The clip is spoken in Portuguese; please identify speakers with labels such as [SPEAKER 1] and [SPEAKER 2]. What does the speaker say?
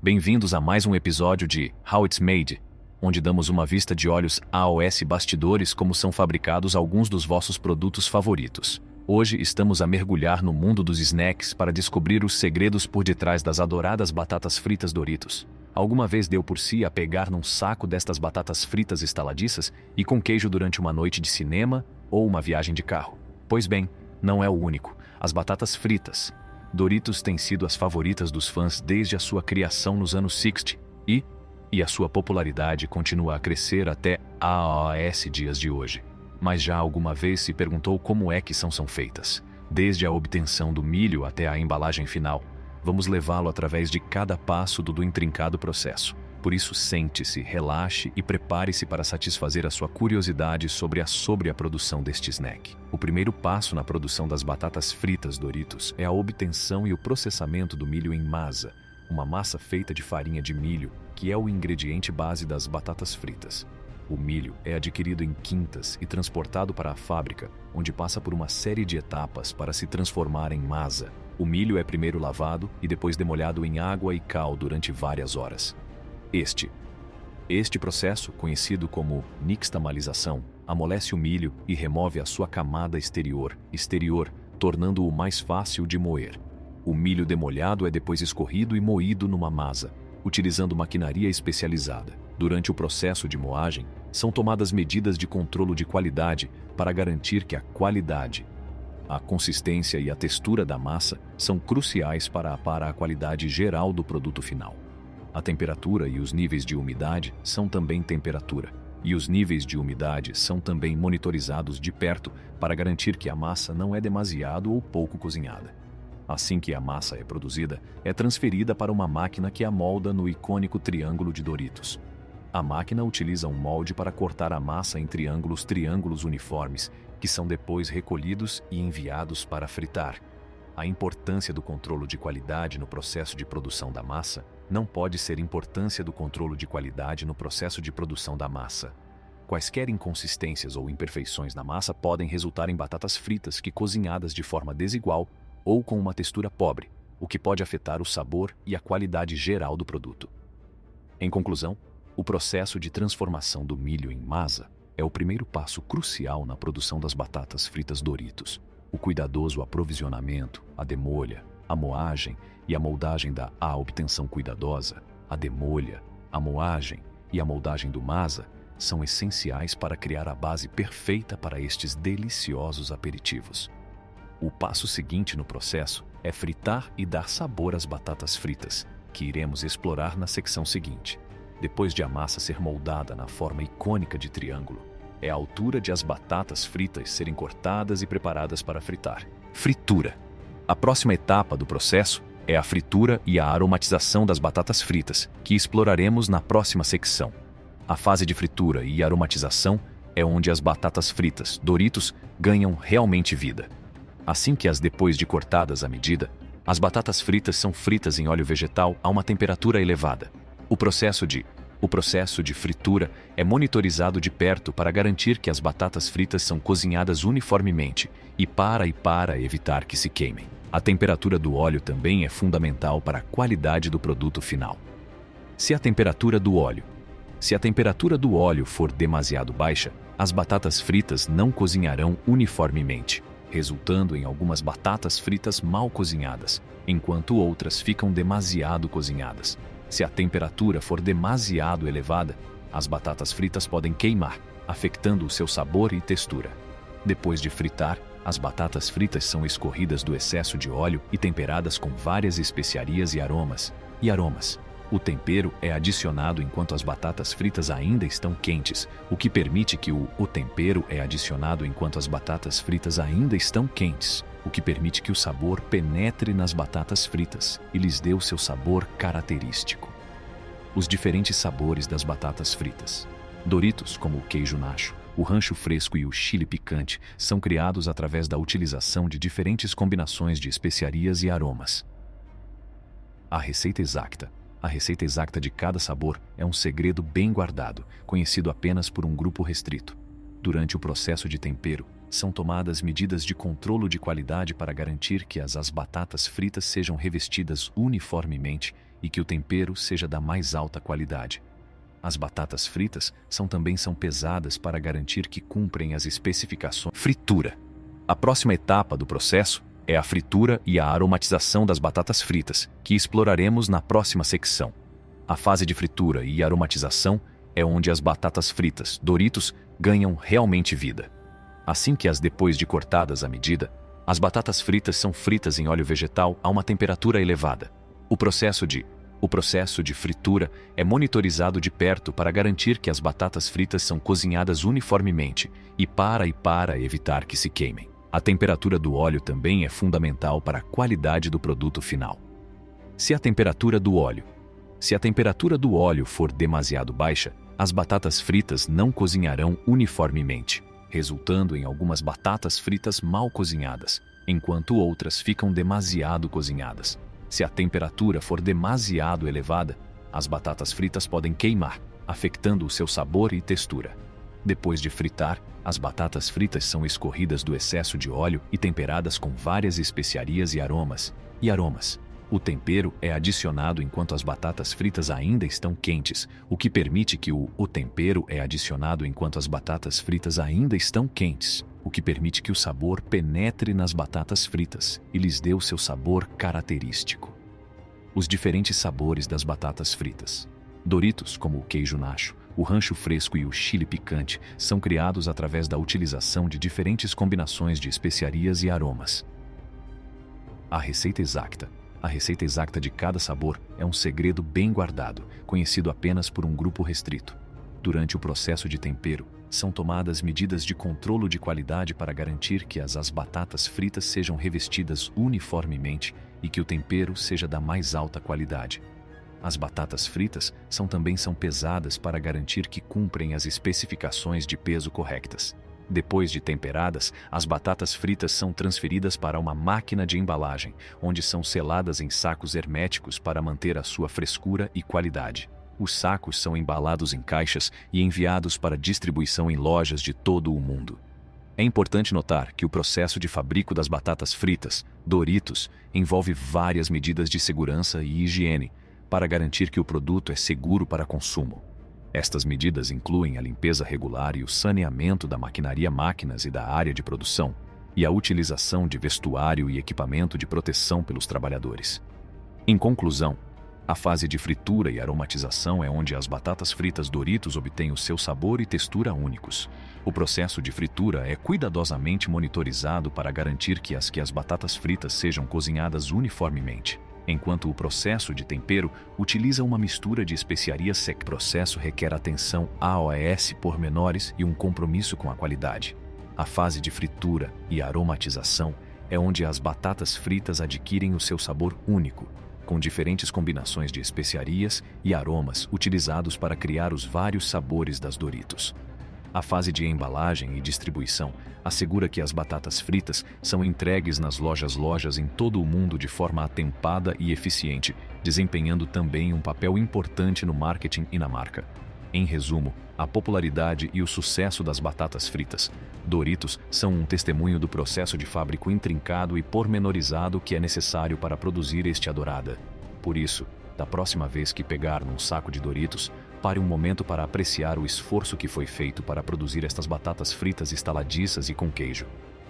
[SPEAKER 1] Bem-vindos a mais um episódio de How It's Made, onde damos uma vista de olhos aos bastidores como são fabricados alguns dos vossos produtos favoritos. Hoje estamos a mergulhar no mundo dos snacks para descobrir os segredos por detrás das adoradas batatas fritas Doritos. Alguma vez deu por si a pegar num saco destas batatas fritas estaladiças e com queijo durante uma noite de cinema ou uma viagem de carro? Pois bem, não é o único. As batatas fritas Doritos têm sido as favoritas dos fãs desde a sua criação nos anos 60 e a sua popularidade continua a crescer até aos dias de hoje. Mas já alguma vez se perguntou como é que são feitas? Desde a obtenção do milho até a embalagem final, vamos levá-lo através de cada passo do intrincado processo. Por isso, sente-se, relaxe e prepare-se para satisfazer a sua curiosidade sobre a produção deste snack. O primeiro passo na produção das batatas fritas Doritos é a obtenção e o processamento do milho em masa, uma massa feita de farinha de milho, que é o ingrediente base das batatas fritas. O milho é adquirido em quintas e transportado para a fábrica, onde passa por uma série de etapas para se transformar em masa. O milho é primeiro lavado e depois demolhado em água e cal durante várias horas. Este processo, conhecido como nixtamalização, amolece o milho e remove a sua camada exterior, tornando-o mais fácil de moer. O milho demolhado é depois escorrido e moído numa masa, utilizando maquinaria especializada. Durante o processo de moagem, são tomadas medidas de controle de qualidade para garantir que a qualidade, a consistência e a textura da massa são cruciais para a qualidade geral do produto final. A temperatura e os níveis de umidade são também monitorizados de perto para garantir que a massa não é demasiado ou pouco cozinhada. Assim que a massa é produzida, é transferida para uma máquina que a molda no icônico triângulo de Doritos. A máquina utiliza um molde para cortar a massa em triângulos uniformes, que são depois recolhidos e enviados para fritar. A importância do controle de qualidade no processo de produção da massa não pode ser importância do controle de qualidade no processo de produção da massa. Quaisquer inconsistências ou imperfeições na massa podem resultar em batatas fritas que cozinhadas de forma desigual ou com uma textura pobre, o que pode afetar o sabor e a qualidade geral do produto. Em conclusão, o processo de transformação do milho em masa é o primeiro passo crucial na produção das batatas fritas Doritos. O cuidadoso aprovisionamento, a demolha, a moagem e a moldagem a obtenção cuidadosa, a demolha, a moagem e a moldagem do masa são essenciais para criar a base perfeita para estes deliciosos aperitivos. O passo seguinte no processo é fritar e dar sabor às batatas fritas, que iremos explorar na secção seguinte. Depois de a massa ser moldada na forma icônica de triângulo, é a altura de as batatas fritas serem cortadas e preparadas para fritar. Fritura. A próxima etapa do processo é a fritura e a aromatização das batatas fritas, que exploraremos na próxima secção. A fase de fritura e aromatização é onde as batatas fritas Doritos ganham realmente vida. Assim que depois de cortadas à medida, as batatas fritas são fritas em óleo vegetal a uma temperatura elevada. O processo de fritura é monitorizado de perto para garantir que as batatas fritas são cozinhadas uniformemente e para evitar que se queimem. A temperatura do óleo também é fundamental para a qualidade do produto final. Se a temperatura do óleo for demasiado baixa, as batatas fritas não cozinharão uniformemente, resultando em algumas batatas fritas mal cozinhadas, enquanto outras ficam demasiado cozinhadas. Se a temperatura for demasiado elevada, as batatas fritas podem queimar, afetando o seu sabor e textura. Depois de fritar, as batatas fritas são escorridas do excesso de óleo e temperadas com várias especiarias e aromas. O tempero é adicionado enquanto as batatas fritas ainda estão quentes, o que permite que o sabor penetre nas batatas fritas e lhes dê o seu sabor característico. Os diferentes sabores das batatas fritas Doritos, como o queijo nacho, o rancho fresco e o chile picante, são criados através da utilização de diferentes combinações de especiarias e aromas. A receita exata de cada sabor é um segredo bem guardado, conhecido apenas por um grupo restrito. Durante o processo de tempero, são tomadas medidas de controle de qualidade para garantir que as batatas fritas sejam revestidas uniformemente e que o tempero seja da mais alta qualidade. As batatas fritas também são pesadas para garantir que cumprem as especificações. Fritura. A próxima etapa do processo é a fritura e a aromatização das batatas fritas, que exploraremos na próxima secção. A fase de fritura e aromatização é onde as batatas fritas, Doritos, ganham realmente vida. Assim que depois de cortadas à medida, as batatas fritas são fritas em óleo vegetal a uma temperatura elevada. O processo de fritura é monitorizado de perto para garantir que as batatas fritas são cozinhadas uniformemente e para evitar que se queimem. A temperatura do óleo também é fundamental para a qualidade do produto final. Se a temperatura do óleo for demasiado baixa, as batatas fritas não cozinharão uniformemente, resultando em algumas batatas fritas mal cozinhadas, enquanto outras ficam demasiado cozinhadas. Se a temperatura for demasiado elevada, as batatas fritas podem queimar, afetando o seu sabor e textura. Depois de fritar, as batatas fritas são escorridas do excesso de óleo e temperadas com várias especiarias e aromas. O tempero é adicionado enquanto as batatas fritas ainda estão quentes, o que permite que o sabor penetre nas batatas fritas e lhes dê o seu sabor característico. Os diferentes sabores das batatas fritas. Doritos, como o queijo nacho, o rancho fresco e o chile picante, são criados através da utilização de diferentes combinações de especiarias e aromas. A receita exata de cada sabor é um segredo bem guardado, conhecido apenas por um grupo restrito. Durante o processo de tempero, são tomadas medidas de controle de qualidade para garantir que as batatas fritas sejam revestidas uniformemente e que o tempero seja da mais alta qualidade. As batatas fritas também são pesadas para garantir que cumprem as especificações de peso corretas. Depois de temperadas, as batatas fritas são transferidas para uma máquina de embalagem, onde são seladas em sacos herméticos para manter a sua frescura e qualidade. Os sacos são embalados em caixas e enviados para distribuição em lojas de todo o mundo. É importante notar que o processo de fabrico das batatas fritas, Doritos, envolve várias medidas de segurança e higiene, para garantir que o produto é seguro para consumo. Estas medidas incluem a limpeza regular e o saneamento da maquinaria, máquinas e da área de produção, e a utilização de vestuário e equipamento de proteção pelos trabalhadores. Em conclusão, a fase de fritura e aromatização é onde as batatas fritas Doritos obtêm o seu sabor e textura únicos. O processo de fritura é cuidadosamente monitorizado para garantir que as batatas fritas sejam cozinhadas uniformemente, enquanto o processo de tempero utiliza uma mistura de especiarias secas. O processo requer atenção aos pormenores e um compromisso com a qualidade. A fase de fritura e aromatização é onde as batatas fritas adquirem o seu sabor único, com diferentes combinações de especiarias e aromas utilizados para criar os vários sabores das Doritos. A fase de embalagem e distribuição assegura que as batatas fritas são entregues nas lojas em todo o mundo de forma atempada e eficiente, desempenhando também um papel importante no marketing e na marca. Em resumo, a popularidade e o sucesso das batatas fritas Doritos são um testemunho do processo de fábrica intrincado e pormenorizado que é necessário para produzir este adorada. Por isso, da próxima vez que pegar num saco de Doritos, pare um momento para apreciar o esforço que foi feito para produzir estas batatas fritas estaladiças e com queijo.